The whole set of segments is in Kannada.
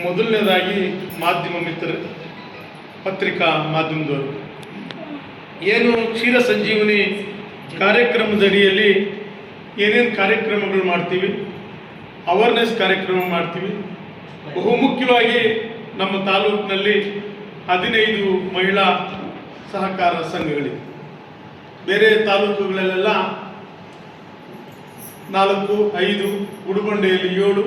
ಮೊದಲನೇದಾಗಿ ಮಾಧ್ಯಮ ಮಿತ್ರರು, ಪತ್ರಿಕಾ ಮಾಧ್ಯಮದವರು, ಏನು ಕ್ಷೀರ ಸಂಜೀವನಿ ಕಾರ್ಯಕ್ರಮದಡಿಯಲ್ಲಿ ಏನೇನು ಕಾರ್ಯಕ್ರಮಗಳು ಮಾಡ್ತೀವಿ, ಅವೇರ್ನೆಸ್ ಕಾರ್ಯಕ್ರಮ ಮಾಡ್ತೀವಿ. ಬಹುಮುಖ್ಯವಾಗಿ ನಮ್ಮ ತಾಲೂಕಿನಲ್ಲಿ 15 ಮಹಿಳಾ ಸಹಕಾರ ಸಂಘಗಳಿವೆ. ಬೇರೆ ತಾಲೂಕುಗಳಲ್ಲೆಲ್ಲ 4, 5, ಉಡುಬಂಡೆಯಲ್ಲಿ 7,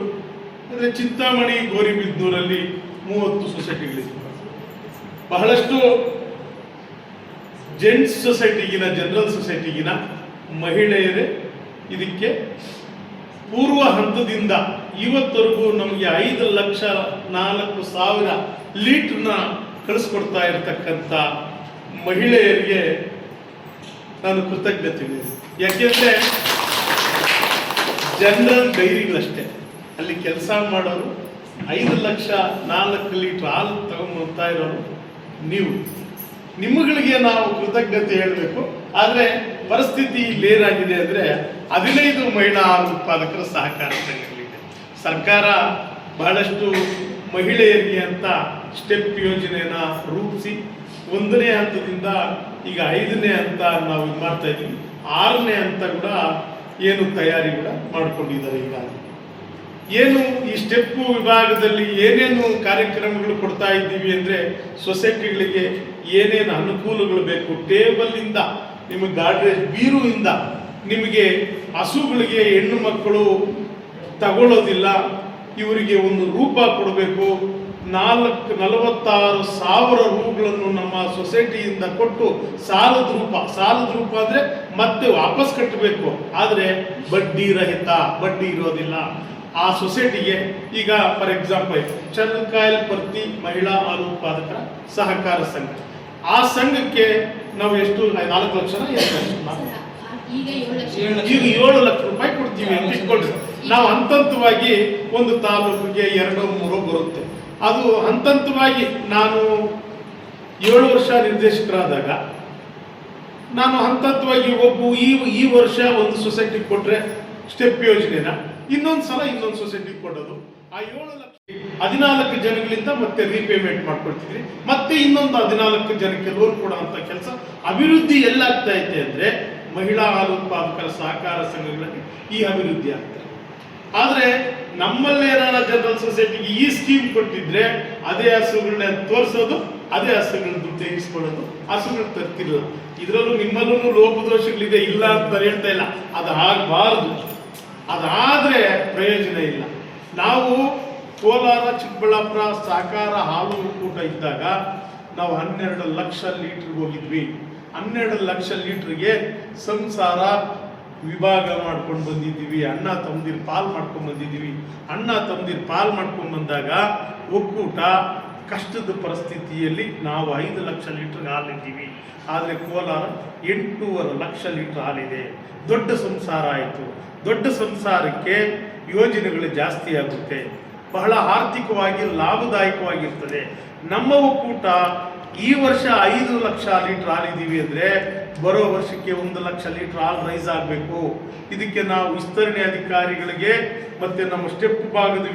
ಅಂದರೆ ಚಿಂತಾಮಣಿ, ಗೋರಿಬಿದನೂರಲ್ಲಿ 30 ಸೊಸೈಟಿಗಳಿವೆ. ಬಹಳಷ್ಟು ಜೆಂಟ್ಸ್ ಸೊಸೈಟಿಗಿನ, ಜನರಲ್ ಸೊಸೈಟಿಗಿನ ಮಹಿಳೆಯರೇ ಇದಕ್ಕೆ ಪೂರ್ವ ಹಂತದಿಂದ ಇವತ್ತರೆಗೂ ನಮಗೆ 5,04,000 ಲೀಟ್ರನ್ನ ಕಳಿಸ್ಕೊಡ್ತಾ ಇರತಕ್ಕಂಥ ಮಹಿಳೆಯರಿಗೆ ನಾನು ಕೃತಜ್ಞತೆ. ಯಾಕೆಂದರೆ ಜನರಲ್ ಡೈರಿಗಳಷ್ಟೇ ಅಲ್ಲಿ ಕೆಲಸ ಮಾಡೋರು 5,04,000 ಲೀಟ್ರ್ ಹಾಲು ತಗೊಂಡ್ಬರ್ತಾ ಇರೋರು ನೀವು. ನಿಮ್ಮಗಳಿಗೆ ನಾವು ಕೃತಜ್ಞತೆ ಹೇಳಬೇಕು. ಆದರೆ ಪರಿಸ್ಥಿತಿ ಇಲ್ಲೇನಾಗಿದೆ ಅಂದರೆ 15 ಮಹಿಳಾ ಹಾಲು ಉತ್ಪಾದಕರ ಸಹಕಾರ ಸಂಘಗಳಿದೆ. ಸರ್ಕಾರ ಬಹಳಷ್ಟು ಮಹಿಳೆಯರಿಗೆ ಅಂತ ಸ್ಟೆಪ್ ಯೋಜನೆಯನ್ನು ರೂಪಿಸಿ 1ನೇ ಹಂತದಿಂದ ಈಗ 5ನೇ ಹಂತ ನಾವು ಇದು ಮಾಡ್ತಾ ಇದ್ದೀವಿ. 6ನೇ ಹಂತ ಕೂಡ ಏನು ತಯಾರಿ ಕೂಡ ಮಾಡಿಕೊಂಡಿದ್ದಾರೆ. ಈಗ ಏನು ಈ ಸ್ಟೆಪ್ಪು ವಿಭಾಗದಲ್ಲಿ ಏನೇನು ಕಾರ್ಯಕ್ರಮಗಳು ಕೊಡ್ತಾ ಇದ್ದೀವಿ ಅಂದರೆ, ಸೊಸೈಟಿಗಳಿಗೆ ಏನೇನು ಅನುಕೂಲಗಳು ಬೇಕು, ಟೇಬಲಿಂದ ನಿಮಗೆ ಗಾಡ್ರೇಜ್, ಬೀರುವಿಂದ ನಿಮಗೆ ಹಸುಗಳಿಗೆ ಹೆಣ್ಣು ಮಕ್ಕಳು ತಗೊಳ್ಳೋದಿಲ್ಲ, ಇವರಿಗೆ ಒಂದು ರೂಪ ಕೊಡಬೇಕು. 46,000 ರೂಗಳನ್ನು ನಮ್ಮ ಸೊಸೈಟಿಯಿಂದ ಕೊಟ್ಟು ಸಾಲದ ರೂಪ ಅಂದರೆ ಮತ್ತೆ ವಾಪಸ್ ಕಟ್ಟಬೇಕು, ಆದರೆ ಬಡ್ಡಿ ರಹಿತ, ಬಡ್ಡಿ ಇರೋದಿಲ್ಲ. ಆ ಸೊಸೈಟಿಗೆ ಈಗ ಫಾರ್ ಎಕ್ಸಾಂಪಲ್ ಚನ್ನಕಾಯಲ್ಪರ್ತಿ ಮಹಿಳಾ ಹಾಲು ಉತ್ಪಾದಕರ ಸಹಕಾರ ಸಂಘ, ಆ ಸಂಘಕ್ಕೆ ನಾವು ಎಷ್ಟು 4 ಲಕ್ಷನ ಈಗ 7 ಲಕ್ಷ ರೂಪಾಯಿ ಕೊಡ್ತೀವಿ ಅಂತ ಇಟ್ಕೊಳ್ರಿ. ನಾವು ಹಂತವಾಗಿ ಒಂದು ತಾಲೂಕಿಗೆ 2-3 ಬರುತ್ತೆ. ಅದು ಹಂತವಾಗಿ ನಾನು 7 ವರ್ಷ ನಿರ್ದೇಶಕರಾದಾಗ ನಾನು ಹಂತವಾಗಿ ಈ ವರ್ಷ ಒಂದು ಸೊಸೈಟಿ ಕೊಟ್ಟರೆ ಸ್ಟೆಪ್ ಯೋಜನೆನ, ಇನ್ನೊಂದು ಸಲ ಇನ್ನೊಂದು ಸೊಸೈಟಿಗೆ ಕೊಡೋದು. ಆ 7 ಲಕ್ಷ 14 ಜನಗಳಿಂದ ಮತ್ತೆ ರೀಪೇಮೆಂಟ್ ಮಾಡ್ಕೊಳ್ತಿದ್ರಿ, ಮತ್ತೆ ಇನ್ನೊಂದು 14 ಜನಕ್ಕೆ ಲೋನ್ ಕೊಡುವಂಥ ಕೆಲಸ. ಅಭಿವೃದ್ಧಿ ಎಲ್ಲಾಗ್ತಾ ಐತೆ ಅಂದರೆ ಮಹಿಳಾ ಹಾಲು ಉತ್ಪಾದಕರ ಸಹಕಾರ ಸಂಘಗಳಲ್ಲಿ ಈ ಅಭಿವೃದ್ಧಿ ಆಗ್ತದೆ. ಆದರೆ ನಮ್ಮಲ್ಲೇ ಜನರಲ್ ಸೊಸೈಟಿಗೆ ಈ ಸ್ಕೀಮ್ ಕೊಟ್ಟಿದ್ರೆ ಅದೇ ಹಸುಗಳನ್ನ ತೋರಿಸೋದು, ಅದೇ ಹಸುಗಳನ್ನು ತೆಗೆಸ್ಕೊಳ್ಳೋದು, ಹಸುಗಳು ತರ್ತಿಲ್ಲ. ಇದರಲ್ಲೂ ನಿಮ್ಮಲ್ಲೂ ಲೋಪದೋಷಗಳಿದೆ, ಇಲ್ಲ ಅಂತ ಹೇಳ್ತಾ ಇಲ್ಲ, ಅದು ಆಗಬಾರ್ದು. ಅದಾದರೆ ಪ್ರಯೋಜನ ಇಲ್ಲ. ನಾವು ಕೋಲಾರ, ಚಿಕ್ಕಬಳ್ಳಾಪುರ ಸಹಕಾರ ಹಾಲು ಒಕ್ಕೂಟ ಇದ್ದಾಗ ನಾವು 12 ಲಕ್ಷ ಲೀಟ್ರಿಗೆ ಹೋಗಿದ್ವಿ. 12 ಲಕ್ಷ ಲೀಟ್ರಿಗೆ ಸಂಸಾರ ವಿಭಾಗ ಮಾಡ್ಕೊಂಡು ಬಂದಿದ್ದೀವಿ. ಅಣ್ಣ ತಮ್ಮದಿರು ಪಾಲ್ ಮಾಡ್ಕೊಂಡು ಬಂದಿದ್ದೀವಿ. ಅಣ್ಣ ತಮ್ಮದಿರು ಪಾಲ್ ಮಾಡ್ಕೊಂಡು ಬಂದಾಗ ಒಕ್ಕೂಟ ಕಷ್ಟದ ಪರಿಸ್ಥಿತಿಯಲ್ಲಿ ನಾವು 5 ಲಕ್ಷ ಲೀಟ್ರಿಗೆ ಹಾಲಿದ್ದೀವಿ. ಆದರೆ ಕೋಲಾರ 8.5 ಲಕ್ಷ ಲೀಟ್ರ್ ಹಾಲಿದೆ. ದೊಡ್ಡ ಸಂಸಾರ ಆಯಿತು. ದೊಡ್ಡ ಸಂಸಾರಕ್ಕೆ ಯೋಜನೆಗಳು ಜಾಸ್ತಿ ಆಗುತ್ತೆ, ಬಹಳ ಆರ್ಥಿಕವಾಗಿ ಲಾಭದಾಯಕವಾಗಿರ್ತದೆ. ನಮ್ಮ ಒಕ್ಕೂಟ ಈ ವರ್ಷ 5 ಲಕ್ಷ ಲೀಟ್ರ್ ಹಾಲಿದ್ದೀವಿ ಅಂದರೆ ಬರೋ ವರ್ಷಕ್ಕೆ 1 ಲಕ್ಷ ಲೀಟ್ರ್ ಹಾಲು ರೈಸ್ ಆಗಬೇಕು. ಇದಕ್ಕೆ ನಾವು ವಿಸ್ತರಣೆ ಅಧಿಕಾರಿಗಳಿಗೆ ಮತ್ತು ನಮ್ಮ ಸ್ಟೆಪ್ ಭಾಗದ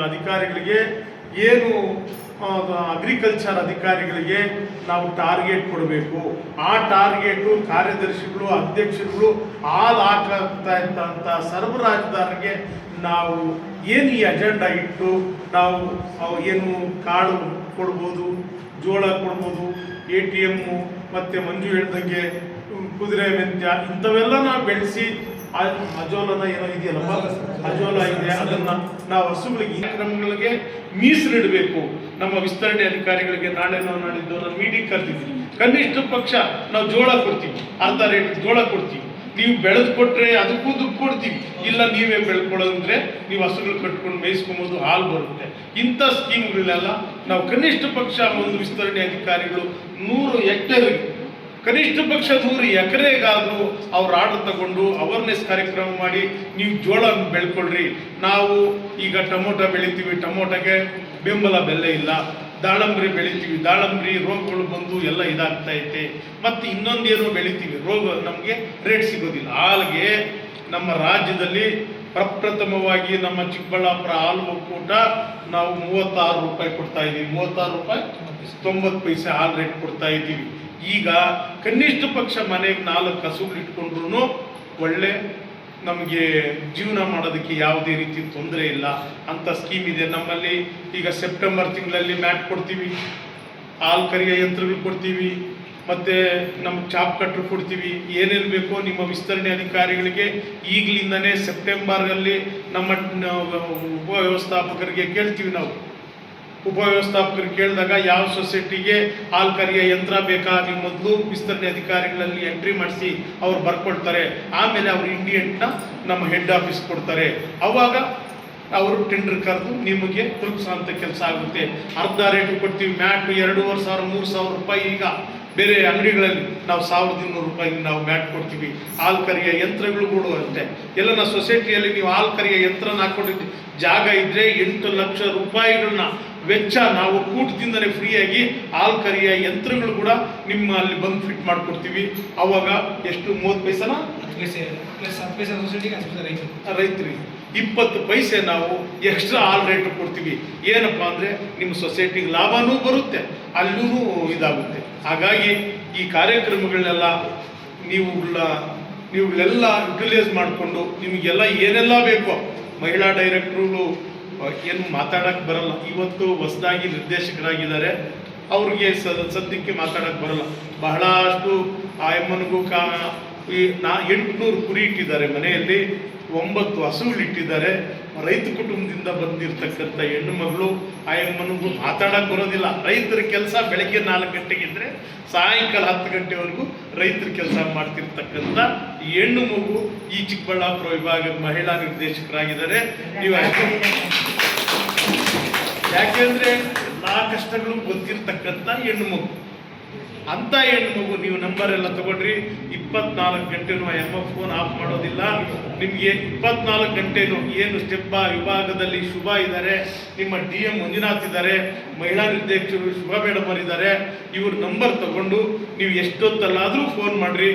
ಅಧಿಕಾರಿಗಳಿಗೆ, ಏನು ಅಗ್ರಿಕಲ್ಚರ್ ಅಧಿಕಾರಿಗಳಿಗೆ ನಾವು ಟಾರ್ಗೆಟ್ ಕೊಡಬೇಕು. ಆ ಟಾರ್ಗೆಟು ಕಾರ್ಯದರ್ಶಿಗಳು, ಅಧ್ಯಕ್ಷರುಗಳು, ಹಾಲು ಹಾಕ್ತಾ ಇದ್ದಂಥ ಸರಬರಾಜುದಾರರಿಗೆ ನಾವು ಏನು ಈ ಅಜೆಂಡಾ ಇಟ್ಟು ನಾವು ಏನು ಕಾಳು ಕೊಡ್ಬೋದು, ಜೋಳ ಕೊಡ್ಬೋದು, ATM ಮತ್ತು ಮಂಜು ಹೇಳ್ದಂಗೆ ಕುದುರೆ ಮೆಂತ್ಯ ಇಂಥವೆಲ್ಲ ನಾವು ಬೆಳೆಸಿ, ಅಜೋಲನ ಏನೋ ಇದೆಯಲ್ಲಪ್ಪ, ಅಜೋಲ ಇದೆ, ಅದನ್ನು ನಾವು ಹಸುಗಳಿಗೆ ಈ ಕ್ರಮಗಳಿಗೆ ಮೀಸಲಿಡಬೇಕು. ನಮ್ಮ ವಿಸ್ತರಣೆ ಅಧಿಕಾರಿಗಳಿಗೆ ನಾಳೆನೋ ನಾಳಿದ್ದು ನಾನು ಮೀಟಿಂಗ್ ಕರ್ತಿದ್ದೀನಿ. ಕನಿಷ್ಠ ಪಕ್ಷ ನಾವು ಜೋಳ ಕೊಡ್ತೀವಿ, ಅರ್ಧ ರೇಟ್ ಜೋಳ ಕೊಡ್ತೀವಿ. ನೀವು ಬೆಳೆದು ಕೊಟ್ಟರೆ ಅದಕ್ಕೂ ದುಡ್ಡು ಕೊಡ್ತೀವಿ. ಇಲ್ಲ ನೀವೇ ಬೆಳ್ಕೊಳ್ಳೋದಂದ್ರೆ ನೀವು ಹಸುಗಳು ಕಟ್ಕೊಂಡು ಮೇಯಿಸ್ಕೊಬೋದು, ಹಾಲು ಬರುತ್ತೆ. ಇಂಥ ಸ್ಕೀಮ್ಗಳೆಲ್ಲ ನಾವು ಕನಿಷ್ಠ ಪಕ್ಷ ಒಂದು ವಿಸ್ತರಣೆ ಅಧಿಕಾರಿಗಳು 100 ಹೆಕ್ಟೇರ್ಗೆ, ಕನಿಷ್ಠ ಪಕ್ಷ 100 ಎಕರೆಗಾದರೂ ಅವ್ರ ಆರ್ಡರ್ ತಗೊಂಡು ಅವೇರ್ನೆಸ್ ಕಾರ್ಯಕ್ರಮ ಮಾಡಿ ನೀವು ಜೋಳ ಬೆಳ್ಕೊಳ್ರಿ. ನಾವು ಈಗ ಟೊಮೊಟೊ ಬೆಳಿತೀವಿ, ಟೊಮೊಟೊಗೆ ಬೆಂಬಲ ಬೆಲೆ ಇಲ್ಲ. ದಾಳಂಬ್ರಿ ಬೆಳಿತೀವಿ, ದಾಳಂಬ್ರಿ ರೋಗಗಳು ಬಂದು ಎಲ್ಲ ಇದಾಗ್ತಾ ಐತೆ. ಮತ್ತು ಇನ್ನೊಂದೇನೋ ಬೆಳಿತೀವಿ, ರೋಗ ನಮಗೆ ರೇಟ್ ಸಿಗೋದಿಲ್ಲ. ಹಾಲಿಗೆ ನಮ್ಮ ರಾಜ್ಯದಲ್ಲಿ ಪ್ರಪ್ರಥಮವಾಗಿ ನಮ್ಮ ಚಿಕ್ಕಬಳ್ಳಾಪುರ ಹಾಲು ಒಕ್ಕೂಟ ನಾವು 36 ರೂಪಾಯಿ ಕೊಡ್ತಾ ಇದ್ದೀವಿ. 36 ರೂಪಾಯಿ 90 ಪೈಸೆ ಹಾಲು ರೇಟ್ ಕೊಡ್ತಾ ಇದ್ದೀವಿ. ಈಗ ಕನಿಷ್ಠ ಪಕ್ಷ ಮನೆಗೆ 4 ಹಸುಗಳು ಇಟ್ಕೊಂಡ್ರು ಒಳ್ಳೆ ನಮಗೆ ಜೀವನ ಮಾಡೋದಕ್ಕೆ ಯಾವುದೇ ರೀತಿ ತೊಂದರೆ ಇಲ್ಲ ಅಂತ ಸ್ಕೀಮ್ ಇದೆ ನಮ್ಮಲ್ಲಿ. ಈಗ ಸೆಪ್ಟೆಂಬರ್ ತಿಂಗಳಲ್ಲಿ ಮ್ಯಾಟ್ ಕೊಡ್ತೀವಿ, ಹಾಲು ಕರಿಯ ಯಂತ್ರಗಳು ಕೊಡ್ತೀವಿ, ಮತ್ತು ನಮ್ಮ ಚಾಪ್ ಕಟ್ರು ಕೊಡ್ತೀವಿ. ಏನೇನು ಬೇಕೋ ನಿಮ್ಮ ವಿಸ್ತರಣೆ ಅಧಿಕಾರಿಗಳಿಗೆ ಈಗಲಿಂದನೇ ಸೆಪ್ಟೆಂಬರಲ್ಲಿ ನಮ್ಮ ಉಪವ್ಯವಸ್ಥಾಪಕರಿಗೆ ಕೇಳ್ತೀವಿ. ನಾವು ಉಪವ್ಯವಸ್ಥಾಪಕರಿಗೆ ಕೇಳಿದಾಗ ಯಾವ ಸೊಸೈಟಿಗೆ ಹಾಲು ಕರಿಯ ಯಂತ್ರ ಬೇಕಾಗಿ ಮೊದಲು ವಿಸ್ತರಣೆ ಅಧಿಕಾರಿಗಳಲ್ಲಿ ಎಂಟ್ರಿ ಮಾಡಿಸಿ ಅವ್ರು ಬರ್ಕೊಳ್ತಾರೆ. ಆಮೇಲೆ ಅವರು ಇಂಡಿಯೆಂಟ್ನ ನಮ್ಮ ಹೆಡ್ ಆಫೀಸ್ ಕೊಡ್ತಾರೆ. ಆವಾಗ ಅವರು ಟೆಂಡರ್ ಕರೆದು ನಿಮಗೆ ತಲುಪಿಸೋಂಥ ಕೆಲಸ ಆಗುತ್ತೆ. ಅರ್ಧ ರೇಟ್ ಕೊಡ್ತೀವಿ. ಮ್ಯಾಟ್ 2,500 3,000 ರೂಪಾಯಿ. ಈಗ ಬೇರೆ ಅಂಗಡಿಗಳಲ್ಲಿ ನಾವು 1,200 ರೂಪಾಯಿಗೆ ನಾವು ಮ್ಯಾಟ್ ಕೊಡ್ತೀವಿ. ಹಾಲು ಕರಿಯ ಯಂತ್ರಗಳು ಅಷ್ಟೇ. ಎಲ್ಲ ಸೊಸೈಟಿಯಲ್ಲಿ ನೀವು ಹಾಲು ಕರಿಯ ಯಂತ್ರನ ಹಾಕ್ಕೊಂಡಿದ್ದೀವಿ, ಜಾಗ ಇದ್ದರೆ 8 ಲಕ್ಷ ರೂಪಾಯಿಗಳನ್ನ ವೆಚ್ಚ ನಾವು ಒಕ್ಕೂಟದಿಂದಲೇ ಫ್ರೀಯಾಗಿ ಹಾಲು ಕರಿಯ ಯಂತ್ರಗಳು ಕೂಡ ನಿಮ್ಮ ಅಲ್ಲಿ ಬಂದು ಫಿಟ್ ಮಾಡಿಕೊಡ್ತೀವಿ. ಅವಾಗ ಎಷ್ಟು 30 ಪೈಸೆನ ರೈತರಿಗೆ 20 ಪೈಸೆ ನಾವು ಎಕ್ಸ್ಟ್ರಾ ಹಾಲ್ ರೇಟ್ ಕೊಡ್ತೀವಿ. ಏನಪ್ಪ ಅಂದರೆ ನಿಮ್ಮ ಸೊಸೈಟಿಗೆ ಲಾಭನೂ ಬರುತ್ತೆ, ಅಲ್ಲೂ ಇದಾಗುತ್ತೆ. ಹಾಗಾಗಿ ಈ ಕಾರ್ಯಕ್ರಮಗಳನ್ನೆಲ್ಲ ನೀವುಗಳೆಲ್ಲ ಯುಟಿಲೈಸ್ ಮಾಡಿಕೊಂಡು ನಿಮಗೆಲ್ಲ ಏನೆಲ್ಲ ಬೇಕೋ, ಮಹಿಳಾ ಡೈರೆಕ್ಟ್ರುಗಳು ಏನು ಮಾತಾಡೋಕ್ಕೆ ಬರಲ್ಲ, ಇವತ್ತು ಹೊಸದಾಗಿ ನಿರ್ದೇಶಕರಾಗಿದ್ದಾರೆ, ಅವ್ರಿಗೆ ಸದ್ಯಕ್ಕೆ ಮಾತಾಡೋಕ್ಕೆ ಬರಲ್ಲ. ಬಹಳಷ್ಟು ಆ ಎಮ್ಮನಿಗೂ 800 ಕುರಿ ಇಟ್ಟಿದ್ದಾರೆ ಮನೆಯಲ್ಲಿ, 9 ಹಸುಗಳು ಇಟ್ಟಿದ್ದಾರೆ. ರೈತ ಕುಟುಂಬದಿಂದ ಬಂದಿರತಕ್ಕಂಥ ಹೆಣ್ಣು ಮಗಳು ಆ ಎಮ್ಮನಿಗೂ ಮಾತಾಡೋಕ್ಕೆ ಬರೋದಿಲ್ಲ. ರೈತರ ಕೆಲಸ ಬೆಳಗ್ಗೆ 4 ಗಂಟೆಗಿದ್ದರೆ ಸಾಯಂಕಾಲ 10 ಗಂಟೆವರೆಗೂ ರೈತರ ಕೆಲಸ ಮಾಡ್ತಿರ್ತಕ್ಕಂಥ ಹೆಣ್ಣು ಮಗು ಈ ಚಿಕ್ಕಬಳ್ಳಾಪುರ ವಿಭಾಗದ ಮಹಿಳಾ ನಿರ್ದೇಶಕರಾಗಿದ್ದಾರೆ. ನೀವು ಯಾಕೆಂದರೆ ಎಲ್ಲ ಕಷ್ಟಗಳು ಗೊತ್ತಿರ್ತಕ್ಕಂಥ ಹೆಣ್ಣು ಮಗು. ಅಂಥ ಹೆಣ್ಣು ಮಗು ನೀವು ನಂಬರ್ ಎಲ್ಲ ತಗೊಂಡ್ರಿ, 24 ಗಂಟೆನೂ ಎಮ್ಮ ಫೋನ್ ಆಫ್ ಮಾಡೋದಿಲ್ಲ. ನಿಮಗೆ 24 ಗಂಟೆನೂ ಏನು ಸ್ಟೆಪ್ ವಿಭಾಗದಲ್ಲಿ ಶುಭ ಇದ್ದಾರೆ, ನಿಮ್ಮ DM ಮಂಜುನಾಥ್ ಇದ್ದಾರೆ, ಮಹಿಳಾ ನಿರ್ದೇಶಕರು ಶುಭ ಮೇಡಮ್ ಇದ್ದಾರೆ. ಇವ್ರ ನಂಬರ್ ತಗೊಂಡು ನೀವು ಎಷ್ಟೊತ್ತಲ್ಲಾದರೂ ಫೋನ್ ಮಾಡಿರಿ.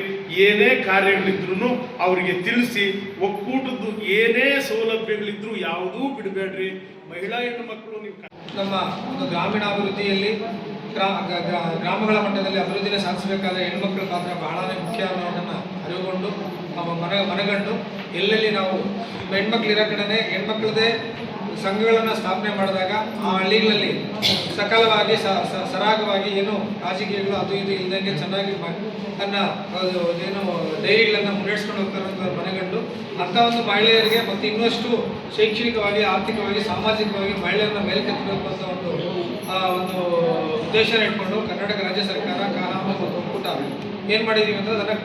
ಏನೇ ಕಾರ್ಯಗಳಿದ್ರೂ ಅವರಿಗೆ ತಿಳಿಸಿ, ಒಕ್ಕೂಟದ್ದು ಏನೇ ಸೌಲಭ್ಯಗಳಿದ್ರೂ ಯಾವುದೂ ಬಿಡಬೇಡ್ರಿ. ಮಹಿಳಾ ಹೆಣ್ಣು ಮಕ್ಕಳು ನೀವು ನಮ್ಮ ಒಂದು ಗ್ರಾಮೀಣಾಭಿವೃದ್ಧಿಯಲ್ಲಿ ಗ್ರಾಮಗಳ ಮಟ್ಟದಲ್ಲಿ ಅಭಿವೃದ್ಧಿನ ಸಾಧಿಸಬೇಕಾದ್ರೆ ಹೆಣ್ಮಕ್ಳ ಪಾತ್ರ ಬಹಳನೇ ಮುಖ್ಯ ಅನ್ನೋದನ್ನು ಅರಿವುಕೊಂಡು ಮನಗಂಡು ಎಲ್ಲೆಲ್ಲಿ ನಾವು ಹೆಣ್ಮಕ್ಳಿರೋ ಕಡೆನೇ ಹೆಣ್ಮಕ್ಳದೇ ಸಂಘಗಳನ್ನು ಸ್ಥಾಪನೆ ಮಾಡಿದಾಗ ಆ ಹಳ್ಳಿಗಳಲ್ಲಿ ಸಕಾಲವಾಗಿ ಸರಾಗವಾಗಿ ಏನು ರಾಜಕೀಯಗಳು ಅದು ಇದು ಇಲ್ಲದಂಗೆ ಚೆನ್ನಾಗಿ ತನ್ನ ಏನು ಡೈರಿಗಳನ್ನು ಮುನ್ನಡೆಸ್ಕೊಂಡು ಹೋಗ್ತಾರೆ ಅಂತ ಮನಗಂಡು ಅಂಥ ಒಂದು ಮಹಿಳೆಯರಿಗೆ ಮತ್ತು ಇನ್ನಷ್ಟು ಶೈಕ್ಷಣಿಕವಾಗಿ, ಆರ್ಥಿಕವಾಗಿ, ಸಾಮಾಜಿಕವಾಗಿ ಮಹಿಳೆಯರನ್ನ ಮೇಲ್ಕೆತ್ತಬೇಕು ಅಂತ ಒಂದು ಉದ್ದೇಶನ ಇಟ್ಕೊಂಡು ಕರ್ನಾಟಕ ರಾಜ್ಯ ಸರ್ಕಾರ ಕಾನೂನು ಮತ್ತು ಒಕ್ಕೂಟ ಏನು ಮಾಡಿದ್ದೀವಿ ಅಂತ ಅದನ್ನು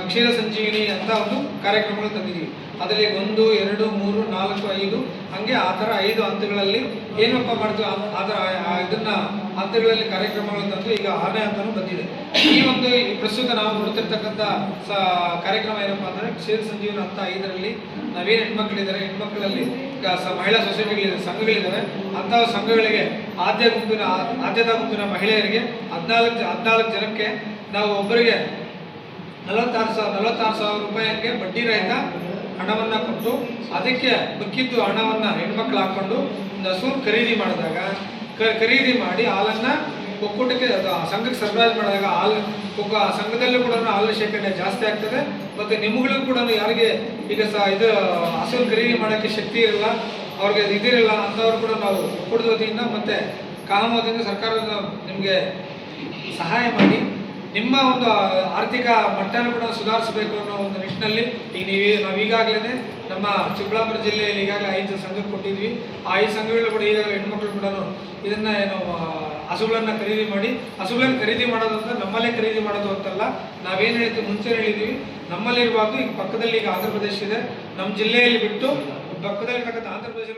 ಕ್ಷೀರ ಸಂಜೀವಿನಿ ಅಂತ ಒಂದು ಕಾರ್ಯಕ್ರಮಗಳು ತಂದಿದ್ದೀವಿ. ಅದರಲ್ಲಿ 1, 2, 3, 4, 5 ಹಾಗೆ ಆ ಥರ 5 ಹಂತಗಳಲ್ಲಿ ಏನಪ್ಪ ಮಾಡ್ತೀವಿ ಆ ಥರ ಇದನ್ನು ಹಂತಗಳಲ್ಲಿ ಕಾರ್ಯಕ್ರಮಗಳು ತಂದು ಈಗ 6ನೇ ಹಂತನೂ ಬಂದಿದೆ. ಈ ಒಂದು ಪ್ರಸ್ತುತ ನಾವು ನೋಡ್ತಿರ್ತಕ್ಕಂಥ ಕಾರ್ಯಕ್ರಮ ಏನಪ್ಪ ಅಂದರೆ ಕ್ಷೀರ ಸಂಜೀವನ ಹಂತ 5ರಲ್ಲಿ ನಾವೇನು ಹೆಣ್ಮಕ್ಳಿದ್ದಾರೆ, ಹೆಣ್ಮಕ್ಳಲ್ಲಿ ಮಹಿಳಾ ಸೊಸೈಟಿಗಳಿದೆ, ಸಂಘಗಳಿದ್ದಾವೆ, ಅಂತಹ ಸಂಘಗಳಿಗೆ ಆದ್ಯತಾ ಗುಂಪಿನ ಮಹಿಳೆಯರಿಗೆ 14 ಜನಕ್ಕೆ ನಾವು ಒಬ್ಬರಿಗೆ 46,000 ರೂಪಾಯಿಗೆ ಬಡ್ಡಿ ರಹಿತ ಹಣವನ್ನು ಕೊಟ್ಟು ಅದಕ್ಕೆ ಮಿಕ್ಕಿದ್ದು ಹಣವನ್ನು ಹೆಣ್ಮಕ್ಳು ಹಾಕ್ಕೊಂಡು ಒಂದು ಹಸುವನ್ನು ಖರೀದಿ ಮಾಡಿ ಹಾಲನ್ನು ಒಕ್ಕೂಟಕ್ಕೆ ಸಂಘಕ್ಕೆ ಸರಬರಾಜು ಮಾಡಿದಾಗ ಸಂಘದಲ್ಲೂ ಕೂಡ ಹಾಲಿನ ಶೇಖರಣೆ ಜಾಸ್ತಿ ಆಗ್ತದೆ. ಮತ್ತು ನಿಮ್ಮಗಳಿಗೂ ಕೂಡ ಯಾರಿಗೆ ಈಗ ಇದು ಹಸುವನ್ನು ಖರೀದಿ ಮಾಡೋಕ್ಕೆ ಶಕ್ತಿ ಇರಲ್ಲ, ಅವ್ರಿಗೆ ಇದಿರಲ್ಲ ಅಂಥವ್ರು ಕೂಡ ನಾವು ಒಕ್ಕೂಟದ ವತಿಯಿಂದ ಮತ್ತು ಕಾನೂನಿಂದ ಸರ್ಕಾರದ ನಿಮಗೆ ಸಹಾಯ ಮಾಡಿ ನಿಮ್ಮ ಒಂದು ಆರ್ಥಿಕ ಮಟ್ಟನ ಕೂಡ ಸುಧಾರಿಸಬೇಕು ಅನ್ನೋ ಒಂದು ನಿಟ್ಟಿನಲ್ಲಿ ಈಗ ನಾವು ಈಗಾಗಲೇ ನಮ್ಮ ಚಿಕ್ಕಬಳ್ಳಾಪುರ ಜಿಲ್ಲೆಯಲ್ಲಿ ಈಗಾಗಲೇ 5 ಸಂಘಕ್ಕೆ ಕೊಟ್ಟಿದ್ವಿ. ಆ 5 ಸಂಘಗಳು ಕೂಡ ಈಗಾಗಲೇ ಹೆಣ್ಮಕ್ಳು ಕೂಡ ಇದನ್ನು ಏನು ಹಸುಗಳನ್ನು ಖರೀದಿ ಮಾಡೋದು ಅಂತ ನಮ್ಮಲ್ಲೇ ಖರೀದಿ ಮಾಡೋದು ಅಂತಲ್ಲ. ನಾವೇನು ಹೇಳ್ತೀವಿ ಮುಂಚೆ ಹೇಳಿದ್ವಿ, ನಮ್ಮಲ್ಲಿರಬಾರ್ದು. ಈಗ ಪಕ್ಕದಲ್ಲಿ ಈಗ ಆಂಧ್ರ ಪ್ರದೇಶ ಇದೆ, ನಮ್ಮ ಜಿಲ್ಲೆಯಲ್ಲಿ ಬಿಟ್ಟು ಪಕ್ಕದಲ್ಲಿರ್ತಕ್ಕಂಥ ಆಂಧ್ರ ಪ್ರದೇಶ